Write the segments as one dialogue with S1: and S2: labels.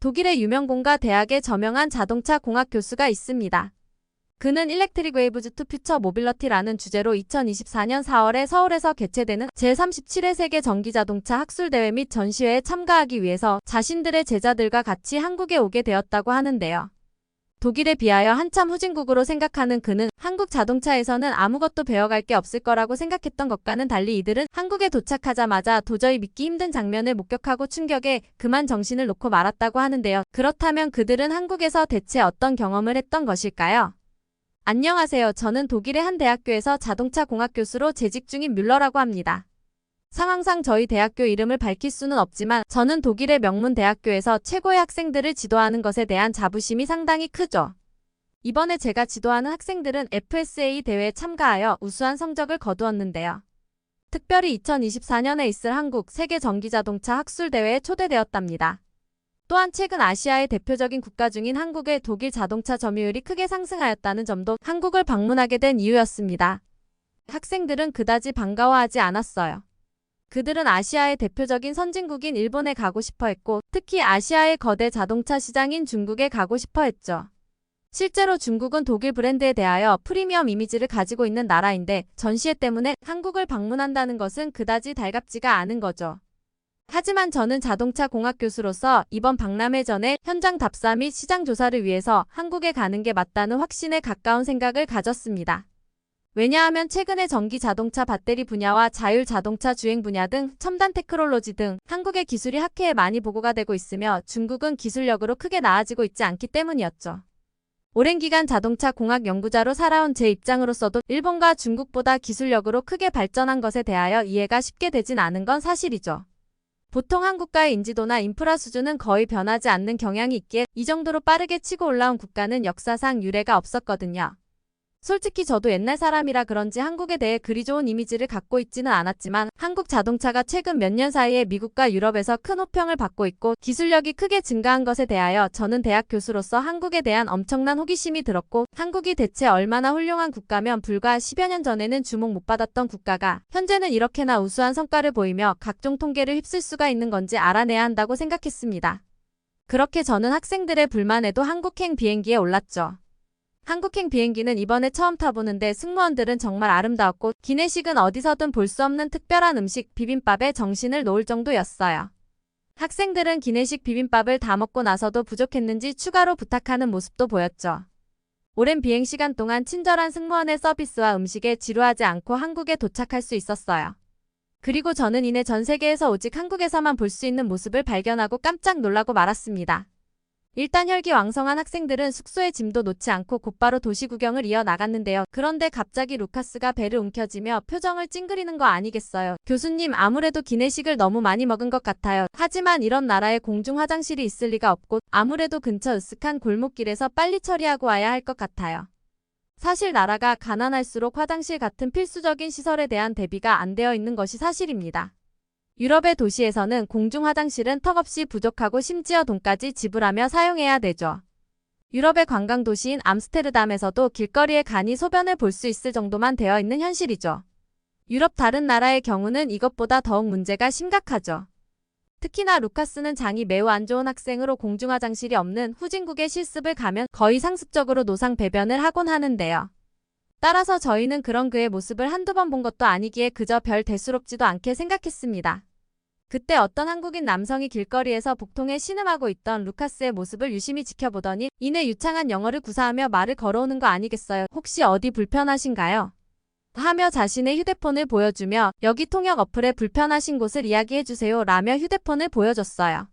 S1: 독일의 유명공가 대학에 저명한 자동차 공학 교수가 있습니다. 그는 일렉트릭 웨이브즈 투 퓨처 모빌러티라는 주제로 2024년 4월에 서울에서 개최되는 제37회 세계 전기자동차 학술대회 및 전시회에 참가하기 위해서 자신들의 제자들과 같이 한국에 오게 되었다고 하는데요. 독일에 비하여 한참 후진국으로 생각하는 그는 한국 자동차에서는 아무것도 배워갈 게 없을 거라고 생각했던 것과는 달리 이들은 한국에 도착하자마자 도저히 믿기 힘든 장면을 목격하고 충격에 그만 정신을 놓고 말았다고 하는데요. 그렇다면 그들은 한국에서 대체 어떤 경험을 했던 것일까요? 안녕하세요. 저는 독일의 한 대학교에서 자동차 공학 교수로 재직 중인 뮬러라고 합니다. 상황상 저희 대학교 이름을 밝힐 수는 없지만 저는 독일의 명문 대학교에서 최고의 학생들을 지도하는 것에 대한 자부심이 상당히 크죠. 이번에 제가 지도하는 학생들은 FSA 대회에 참가하여 우수한 성적을 거두었는데요. 특별히 2024년에 있을 한국 세계 전기자동차 학술대회에 초대되었답니다. 또한 최근 아시아의 대표적인 국가 중인 한국의 독일 자동차 점유율이 크게 상승하였다는 점도 한국을 방문하게 된 이유였습니다. 학생들은 그다지 반가워하지 않았어요. 그들은 아시아의 대표적인 선진국인 일본에 가고 싶어 했고 특히 아시아의 거대 자동차 시장인 중국에 가고 싶어 했죠. 실제로 중국은 독일 브랜드에 대하여 프리미엄 이미지를 가지고 있는 나라인데 전시회 때문에 한국을 방문한다는 것은 그다지 달갑지가 않은 거죠. 하지만 저는 자동차 공학 교수로서 이번 박람회 전에 현장 답사 및 시장 조사를 위해서 한국에 가는 게 맞다는 확신에 가까운 생각을 가졌습니다. 왜냐하면 최근에 전기 자동차 배터리 분야와 자율 자동차 주행 분야 등 첨단 테크놀로지 등 한국의 기술이 학회에 많이 보고가 되고 있으며 중국은 기술력으로 크게 나아지고 있지 않기 때문이었죠. 오랜 기간 자동차 공학 연구자로 살아온 제 입장으로서도 일본과 중국보다 기술력으로 크게 발전한 것에 대하여 이해가 쉽게 되진 않은 건 사실이죠. 보통 한국과의 인지도나 인프라 수준은 거의 변하지 않는 경향이 있기에 이 정도로 빠르게 치고 올라온 국가는 역사상 유례가 없었거든요. 솔직히 저도 옛날 사람이라 그런지 한국에 대해 그리 좋은 이미지를 갖고 있지는 않았지만 한국 자동차가 최근 몇 년 사이에 미국과 유럽에서 큰 호평을 받고 있고 기술력이 크게 증가한 것에 대하여 저는 대학 교수로서 한국에 대한 엄청난 호기심이 들었고 한국이 대체 얼마나 훌륭한 국가면 불과 10여 년 전에는 주목 못 받았던 국가가 현재는 이렇게나 우수한 성과를 보이며 각종 통계를 휩쓸 수가 있는 건지 알아내야 한다고 생각했습니다. 그렇게 저는 학생들의 불만에도 한국행 비행기에 올랐죠. 한국행 비행기는 이번에 처음 타보는데 승무원들은 정말 아름다웠고 기내식은 어디서든 볼 수 없는 특별한 음식 비빔밥에 정신을 놓을 정도였어요. 학생들은 기내식 비빔밥을 다 먹고 나서도 부족했는지 추가로 부탁하는 모습도 보였죠. 오랜 비행시간 동안 친절한 승무원의 서비스와 음식에 지루하지 않고 한국에 도착할 수 있었어요. 그리고 저는 이내 전 세계에서 오직 한국에서만 볼 수 있는 모습을 발견하고 깜짝 놀라고 말았습니다. 일단 혈기왕성한 학생들은 숙소에 짐도 놓지 않고 곧바로 도시 구경을 이어나갔는데요. 그런데 갑자기 루카스가 배를 움켜쥐며 표정을 찡그리는 거 아니겠어요. 교수님, 아무래도 기내식을 너무 많이 먹은 것 같아요. 하지만 이런 나라에 공중 화장실이 있을 리가 없고 아무래도 근처 으슥한 골목길에서 빨리 처리하고 와야 할 것 같아요. 사실 나라가 가난할수록 화장실 같은 필수적인 시설에 대한 대비가 안 되어 있는 것이 사실입니다. 유럽의 도시에서는 공중 화장실은 턱없이 부족하고 심지어 돈까지 지불하며 사용해야 되죠. 유럽의 관광 도시인 암스테르담에서도 길거리에 간이 소변을 볼 수 있을 정도만 되어 있는 현실이죠. 유럽 다른 나라의 경우는 이것보다 더욱 문제가 심각하죠. 특히나 루카스는 장이 매우 안 좋은 학생으로 공중 화장실이 없는 후진국의 실습을 가면 거의 상습적으로 노상 배변을 하곤 하는데요. 따라서 저희는 그런 그의 모습을 한두 번 본 것도 아니기에 그저 별 대수롭지도 않게 생각했습니다. 그때 어떤 한국인 남성이 길거리에서 복통에 신음하고 있던 루카스의 모습을 유심히 지켜보더니 이내 유창한 영어를 구사하며 말을 걸어오는 거 아니겠어요. 혹시 어디 불편하신가요? 하며 자신의 휴대폰을 보여주며 여기 통역 어플에 불편하신 곳을 이야기해주세요 라며 휴대폰을 보여줬어요.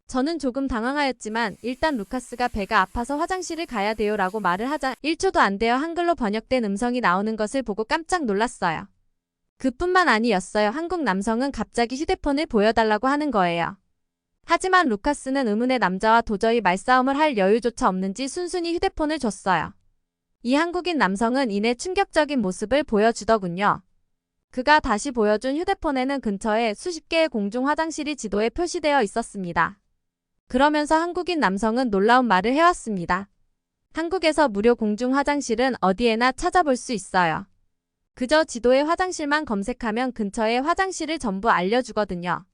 S1: 저는 조금 당황하였지만 일단 루카스가 배가 아파서 화장실을 가야 돼요 라고 말을 하자 1초도 안 되어 한글로 번역된 음성이 나오는 것을 보고 깜짝 놀랐어요. 그뿐만 아니었어요. 한국 남성은 갑자기 휴대폰을 보여달라고 하는 거예요. 하지만 루카스는 의문의 남자와 도저히 말싸움을 할 여유조차 없는지 순순히 휴대폰을 줬어요. 이 한국인 남성은 이내 충격적인 모습을 보여주더군요. 그가 다시 보여준 휴대폰에는 근처에 수십 개의 공중 화장실이 지도에 표시되어 있었습니다. 그러면서 한국인 남성은 놀라운 말을 해왔습니다. 한국에서 무료 공중 화장실은 어디에나 찾아볼 수 있어요. 그저 지도에 화장실만 검색하면 근처의 화장실을 전부 알려주거든요.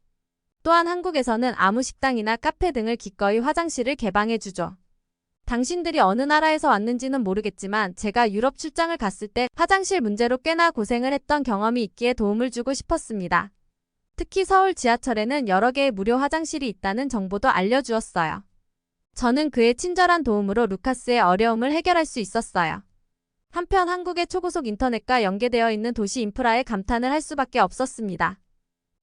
S1: 또한 한국에서는 아무 식당이나 카페 등을 기꺼이 화장실을 개방해주죠. 당신들이 어느 나라에서 왔는지는 모르겠지만 제가 유럽 출장을 갔을 때 화장실 문제로 꽤나 고생을 했던 경험이 있기에 도움을 주고 싶었습니다. 특히 서울 지하철에는 여러 개의 무료 화장실이 있다는 정보도 알려주었어요. 저는 그의 친절한 도움으로 루카스의 어려움을 해결할 수 있었어요. 한편 한국의 초고속 인터넷과 연계되어 있는 도시 인프라에 감탄을 할 수밖에 없었습니다.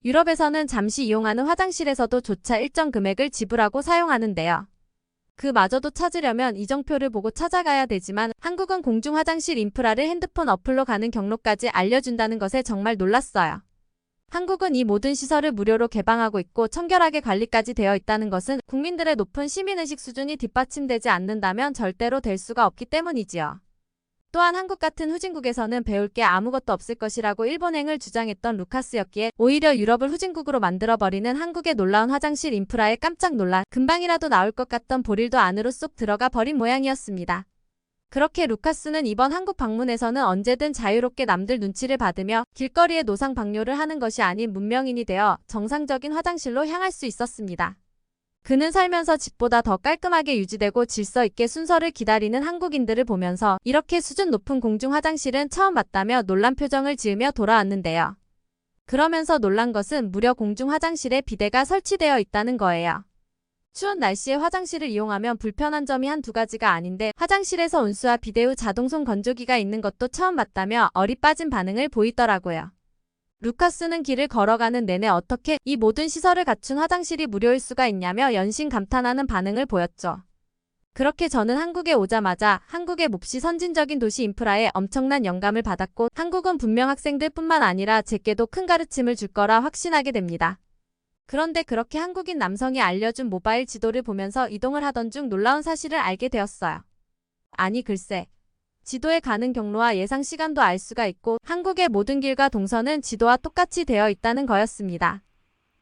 S1: 유럽에서는 잠시 이용하는 화장실에서도 조차 일정 금액을 지불하고 사용하는데요. 그마저도 찾으려면 이정표를 보고 찾아가야 되지만 한국은 공중 화장실 인프라를 핸드폰 어플로 가는 경로까지 알려준다는 것에 정말 놀랐어요. 한국은 이 모든 시설을 무료로 개방하고 있고 청결하게 관리까지 되어 있다는 것은 국민들의 높은 시민의식 수준이 뒷받침되지 않는다면 절대로 될 수가 없기 때문이지요. 또한 한국 같은 후진국에서는 배울 게 아무것도 없을 것이라고 일본행을 주장했던 루카스였기에 오히려 유럽을 후진국으로 만들어버리는 한국의 놀라운 화장실 인프라에 깜짝 놀라 금방이라도 나올 것 같던 보릴도 안으로 쏙 들어가 버린 모양이었습니다. 그렇게 루카스는 이번 한국 방문에서는 언제든 자유롭게 남들 눈치를 받으며 길거리에 노상 방뇨를 하는 것이 아닌 문명인이 되어 정상적인 화장실로 향할 수 있었습니다. 그는 살면서 집보다 더 깔끔하게 유지되고 질서 있게 순서를 기다리는 한국인들을 보면서 이렇게 수준 높은 공중 화장실은 처음 봤다며 놀란 표정을 지으며 돌아왔는데요. 그러면서 놀란 것은 무려 공중 화장실에 비데가 설치되어 있다는 거예요. 추운 날씨에 화장실을 이용하면 불편한 점이 한두 가지가 아닌데 화장실에서 온수와 비데 후 자동손 건조기가 있는 것도 처음 봤다며 얼이 빠진 반응을 보이더라고요. 루카스는 길을 걸어가는 내내 어떻게 이 모든 시설을 갖춘 화장실이 무료일 수가 있냐며 연신 감탄하는 반응을 보였죠. 그렇게 저는 한국에 오자마자 한국의 몹시 선진적인 도시 인프라에 엄청난 영감을 받았고 한국은 분명 학생들뿐만 아니라 제게도 큰 가르침을 줄 거라 확신하게 됩니다. 그런데 그렇게 한국인 남성이 알려준 모바일 지도를 보면서 이동을 하던 중 놀라운 사실을 알게 되었어요. 아니 글쎄. 지도에 가는 경로와 예상 시간도 알 수가 있고 한국의 모든 길과 동선은 지도와 똑같이 되어 있다는 거였습니다.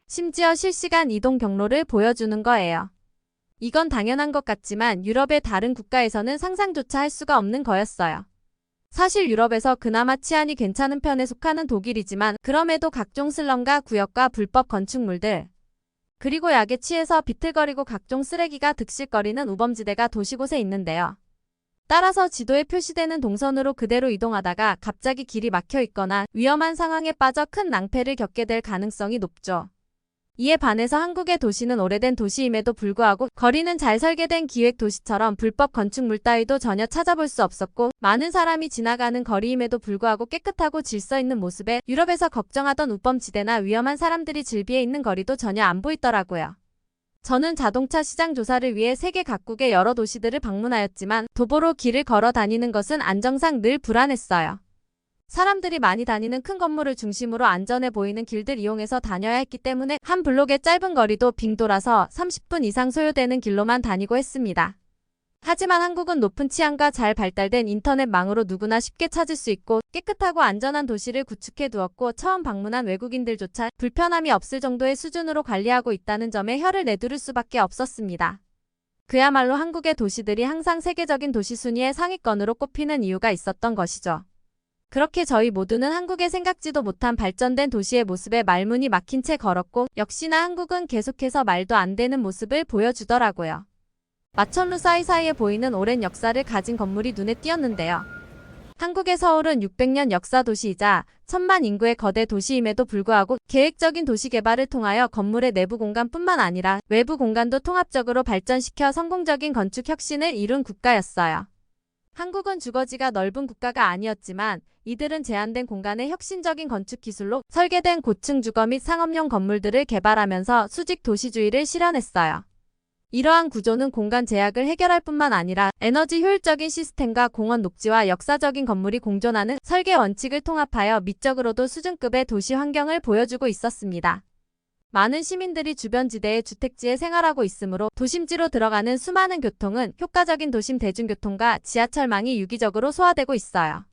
S1: 심지어 실시간 이동 경로를 보여주는 거예요. 이건 당연한 것 같지만 유럽의 다른 국가에서는 상상조차 할 수가 없는 거였어요. 사실 유럽에서 그나마 치안이 괜찮은 편에 속하는 독일이지만 그럼에도 각종 슬럼과 구역과 불법 건축물들 그리고 약에 취해서 비틀거리고 각종 쓰레기가 득실거리는 우범지대가 도시곳에 있는데요. 따라서 지도에 표시되는 동선으로 그대로 이동하다가 갑자기 길이 막혀 있거나 위험한 상황에 빠져 큰 낭패를 겪게 될 가능성이 높죠. 이에 반해서 한국의 도시는 오래된 도시임에도 불구하고 거리는 잘 설계된 기획 도시처럼 불법 건축물 따위도 전혀 찾아볼 수 없었고 많은 사람이 지나가는 거리임에도 불구하고 깨끗하고 질서 있는 모습에 유럽에서 걱정하던 우범지대나 위험한 사람들이 즐비해 있는 거리도 전혀 안 보이더라고요. 저는 자동차 시장 조사를 위해 세계 각국의 여러 도시들을 방문하였지만 도보로 길을 걸어 다니는 것은 안정상 늘 불안했어요. 사람들이 많이 다니는 큰 건물을 중심으로 안전해 보이는 길들 이용해서 다녀야 했기 때문에 한 블록의 짧은 거리도 빙 돌아서 30분 이상 소요되는 길로만 다니고 했습니다. 하지만 한국은 높은 치안과 잘 발달된 인터넷망으로 누구나 쉽게 찾을 수 있고 깨끗하고 안전한 도시를 구축해 두었고 처음 방문한 외국인들조차 불편함이 없을 정도의 수준으로 관리하고 있다는 점에 혀를 내두를 수밖에 없었습니다. 그야말로 한국의 도시들이 항상 세계적인 도시 순위의 상위권으로 꼽히는 이유가 있었던 것이죠. 그렇게 저희 모두는 한국의 생각지도 못한 발전된 도시의 모습에 말문이 막힌 채 걸었고 역시나 한국은 계속해서 말도 안 되는 모습을 보여주더라고요. 마천루 사이사이에 보이는 오랜 역사를 가진 건물이 눈에 띄었는데요. 한국의 서울은 600년 역사 도시이자 1000만 인구의 거대 도시임에도 불구하고 계획적인 도시 개발을 통하여 건물의 내부 공간뿐만 아니라 외부 공간도 통합적으로 발전시켜 성공적인 건축 혁신을 이룬 국가였어요. 한국은 주거지가 넓은 국가가 아니었지만 이들은 제한된 공간에 혁신적인 건축 기술로 설계된 고층 주거 및 상업용 건물들을 개발하면서 수직 도시주의를 실현했어요. 이러한 구조는 공간 제약을 해결할 뿐만 아니라 에너지 효율적인 시스템과 공원 녹지와 역사적인 건물이 공존하는 설계 원칙을 통합하여 미적으로도 수준급의 도시 환경을 보여주고 있었습니다. 많은 시민들이 주변 지대의 주택지에 생활하고 있으므로 도심지로 들어가는 수많은 교통은 효과적인 도심 대중교통과 지하철망이 유기적으로 소화되고 있어요.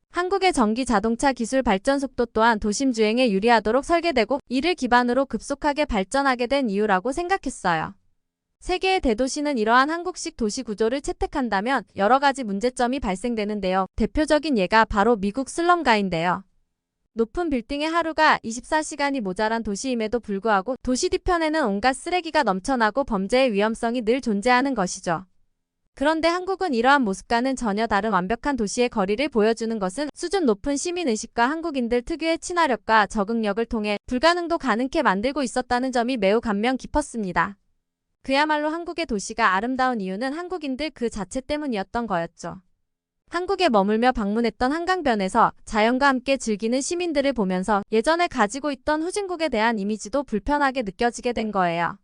S1: 한국의 전기 자동차 기술 발전 속도 또한 도심 주행에 유리하도록 설계되고 이를 기반으로 급속하게 발전하게 된 이유라고 생각했어요. 세계의 대도시는 이러한 한국식 도시 구조를 채택한다면 여러 가지 문제점이 발생되는데요. 대표적인 예가 바로 미국 슬럼가인데요. 높은 빌딩의 하루가 24시간이 모자란 도시임에도 불구하고 도시 뒤편에는 온갖 쓰레기가 넘쳐나고 범죄의 위험성이 늘 존재하는 것이죠. 그런데 한국은 이러한 모습과는 전혀 다른 완벽한 도시의 거리를 보여주는 것은 수준 높은 시민의식과 한국인들 특유의 친화력과 적응력을 통해 불가능도 가능케 만들고 있었다는 점이 매우 감명 깊었습니다. 그야말로 한국의 도시가 아름다운 이유는 한국인들 그 자체 때문이었던 거였죠. 한국에 머물며 방문했던 한강변에서 자연과 함께 즐기는 시민들을 보면서 예전에 가지고 있던 후진국에 대한 이미지도 불편하게 느껴지게 된 거예요.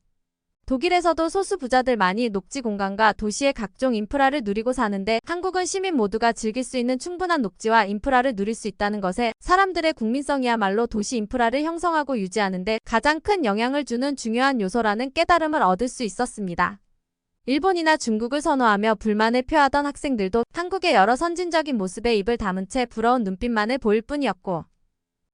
S1: 독일에서도 소수 부자들만이 녹지 공간과 도시의 각종 인프라를 누리고 사는데 한국은 시민 모두가 즐길 수 있는 충분한 녹지와 인프라를 누릴 수 있다는 것에 사람들의 국민성이야말로 도시 인프라를 형성하고 유지하는데 가장 큰 영향을 주는 중요한 요소라는 깨달음을 얻을 수 있었습니다. 일본이나 중국을 선호하며 불만을 표하던 학생들도 한국의 여러 선진적인 모습에 입을 다문 채 부러운 눈빛만을 보일 뿐이었고,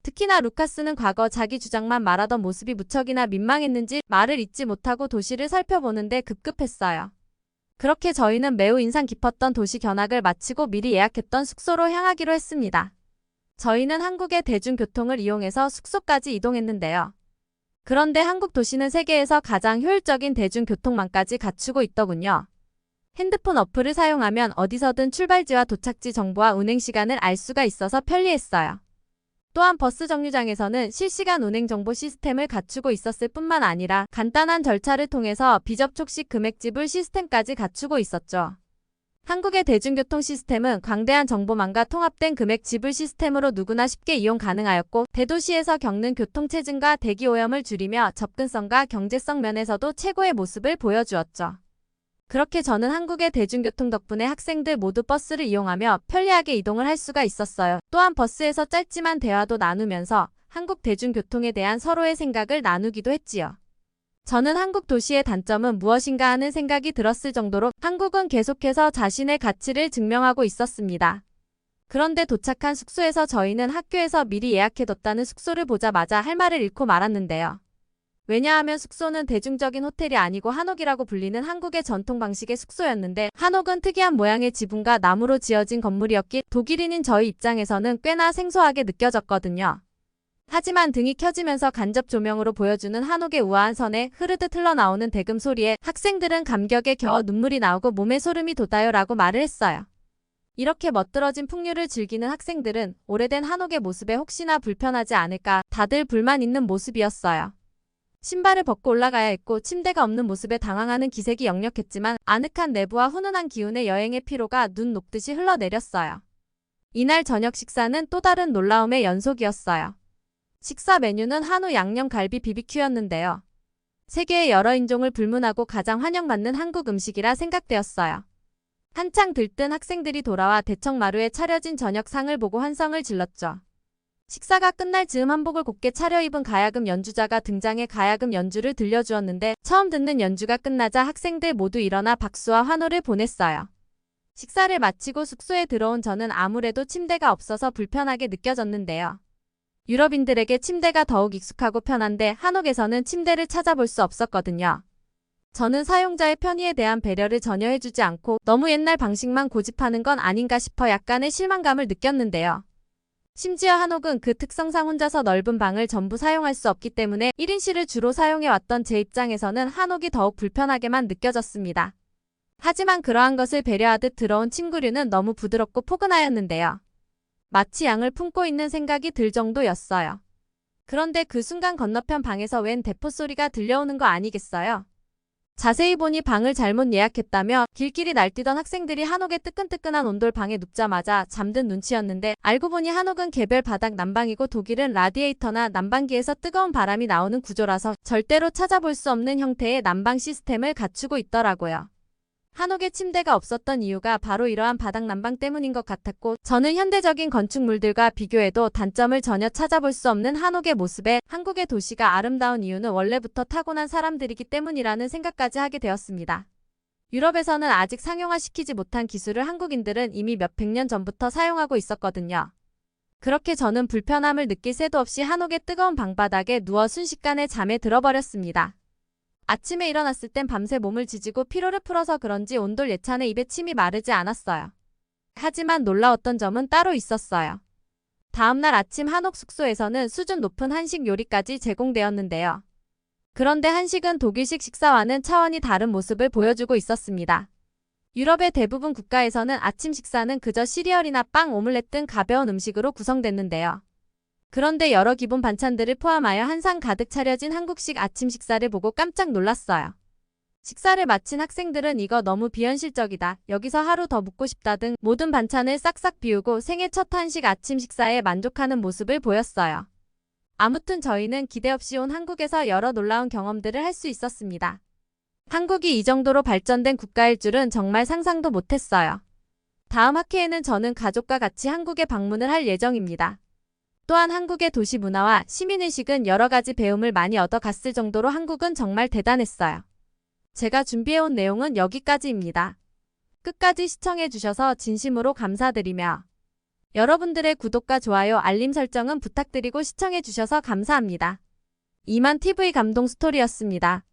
S1: 특히나 루카스는 과거 자기 주장만 말하던 모습이 무척이나 민망했는지 말을 잇지 못하고 도시를 살펴보는데 급급했어요. 그렇게 저희는 매우 인상 깊었던 도시 견학을 마치고 미리 예약했던 숙소로 향하기로 했습니다. 저희는 한국의 대중교통을 이용해서 숙소까지 이동했는데요. 그런데 한국 도시는 세계에서 가장 효율적인 대중교통망까지 갖추고 있더군요. 핸드폰 어플을 사용하면 어디서든 출발지와 도착지 정보와 운행시간을 알 수가 있어서 편리했어요. 또한 버스 정류장에서는 실시간 운행 정보 시스템을 갖추고 있었을 뿐만 아니라 간단한 절차를 통해서 비접촉식 금액 지불 시스템까지 갖추고 있었죠. 한국의 대중교통 시스템은 광대한 정보망과 통합된 금액 지불 시스템으로 누구나 쉽게 이용 가능하였고, 대도시에서 겪는 교통체증과 대기 오염을 줄이며 접근성과 경제성 면에서도 최고의 모습을 보여주었죠. 그렇게 저는 한국의 대중교통 덕분에 학생들 모두 버스를 이용하며 편리하게 이동을 할 수가 있었어요. 또한 버스에서 짧지만 대화도 나누면서 한국 대중교통에 대한 서로의 생각을 나누기도 했지요. 저는 한국 도시의 단점은 무엇인가 하는 생각이 들었을 정도로 한국은 계속해서 자신의 가치를 증명하고 있었습니다. 그런데 도착한 숙소에서 저희는 학교에서 미리 예약해뒀다는 숙소를 보자마자 할 말을 잃고 말았는데요. 왜냐하면 숙소는 대중적인 호텔이 아니고 한옥이라고 불리는 한국의 전통 방식의 숙소였는데, 한옥은 특이한 모양의 지붕과 나무로 지어진 건물이었기 독일인인 저희 입장에서는 꽤나 생소하게 느껴졌거든요. 하지만 등이 켜지면서 간접 조명으로 보여주는 한옥의 우아한 선에 흐르듯 흘러나오는 대금 소리에 학생들은 감격에 겨워 눈물이 나오고 몸에 소름이 돋아요 라고 말을 했어요. 이렇게 멋들어진 풍류를 즐기는 학생들은 오래된 한옥의 모습에 혹시나 불편하지 않을까 다들 불만 있는 모습이었어요. 신발을 벗고 올라가야 했고 침대가 없는 모습에 당황하는 기색이 역력했지만 아늑한 내부와 훈훈한 기운의 여행의 피로가 눈 녹듯이 흘러내렸어요. 이날 저녁 식사는 또 다른 놀라움의 연속이었어요. 식사 메뉴는 한우 양념 갈비 BBQ였는데요. 세계의 여러 인종을 불문하고 가장 환영받는 한국 음식이라 생각되었어요. 한창 들뜬 학생들이 돌아와 대청마루에 차려진 저녁상을 보고 환성을 질렀죠. 식사가 끝날 즈음 한복을 곱게 차려입은 가야금 연주자가 등장해 가야금 연주를 들려주었는데 처음 듣는 연주가 끝나자 학생들 모두 일어나 박수와 환호를 보냈어요. 식사를 마치고 숙소에 들어온 저는 아무래도 침대가 없어서 불편하게 느껴졌는데요. 유럽인들에게 침대가 더욱 익숙하고 편한데 한옥에서는 침대를 찾아볼 수 없었거든요. 저는 사용자의 편의에 대한 배려를 전혀 해주지 않고 너무 옛날 방식만 고집하는 건 아닌가 싶어 약간의 실망감을 느꼈는데요. 심지어 한옥은 그 특성상 혼자서 넓은 방을 전부 사용할 수 없기 때문에 1인실을 주로 사용해왔던 제 입장에서는 한옥이 더욱 불편하게만 느껴졌습니다. 하지만 그러한 것을 배려하듯 들어온 침구류는 너무 부드럽고 포근하였는데요. 마치 양을 품고 있는 생각이 들 정도였어요. 그런데 그 순간 건너편 방에서 웬 대포 소리가 들려오는 거 아니겠어요? 자세히 보니 방을 잘못 예약했다며 길길이 날뛰던 학생들이 한옥의 뜨끈뜨끈한 온돌 방에 눕자마자 잠든 눈치였는데, 알고 보니 한옥은 개별 바닥 난방이고 독일은 라디에이터나 난방기에서 뜨거운 바람이 나오는 구조라서 절대로 찾아볼 수 없는 형태의 난방 시스템을 갖추고 있더라고요. 한옥에 침대가 없었던 이유가 바로 이러한 바닥 난방 때문인 것 같았고, 저는 현대적인 건축물들과 비교해도 단점을 전혀 찾아볼 수 없는 한옥의 모습에 한국의 도시가 아름다운 이유는 원래부터 타고난 사람들이기 때문이라는 생각까지 하게 되었습니다. 유럽에서는 아직 상용화시키지 못한 기술을 한국인들은 이미 몇백 년 전부터 사용하고 있었거든요. 그렇게 저는 불편함을 느낄 새도 없이 한옥의 뜨거운 방바닥에 누워 순식간에 잠에 들어버렸습니다. 아침에 일어났을 땐 밤새 몸을 지지고 피로를 풀어서 그런지 온돌 예찬에 입에 침이 마르지 않았어요. 하지만 놀라웠던 점은 따로 있었어요. 다음날 아침 한옥 숙소에서는 수준 높은 한식 요리까지 제공되었는데요. 그런데 한식은 독일식 식사와는 차원이 다른 모습을 보여주고 있었습니다. 유럽의 대부분 국가에서는 아침 식사는 그저 시리얼이나 빵, 오믈렛 등 가벼운 음식으로 구성됐는데요. 그런데 여러 기본 반찬들을 포함하여 한 상 가득 차려진 한국식 아침 식사를 보고 깜짝 놀랐어요. 식사를 마친 학생들은 이거 너무 비현실적이다, 여기서 하루 더 묵고 싶다 등 모든 반찬을 싹싹 비우고 생애 첫 한식 아침 식사에 만족하는 모습을 보였어요. 아무튼 저희는 기대 없이 온 한국에서 여러 놀라운 경험들을 할 수 있었습니다. 한국이 이 정도로 발전된 국가일 줄은 정말 상상도 못했어요. 다음 학회에는 저는 가족과 같이 한국에 방문을 할 예정입니다. 또한 한국의 도시 문화와 시민의식은 여러 가지 배움을 많이 얻어갔을 정도로 한국은 정말 대단했어요. 제가 준비해온 내용은 여기까지입니다. 끝까지 시청해주셔서 진심으로 감사드리며 여러분들의 구독과 좋아요, 알림 설정은 부탁드리고 시청해주셔서 감사합니다. 이만 TV 감동 스토리였습니다.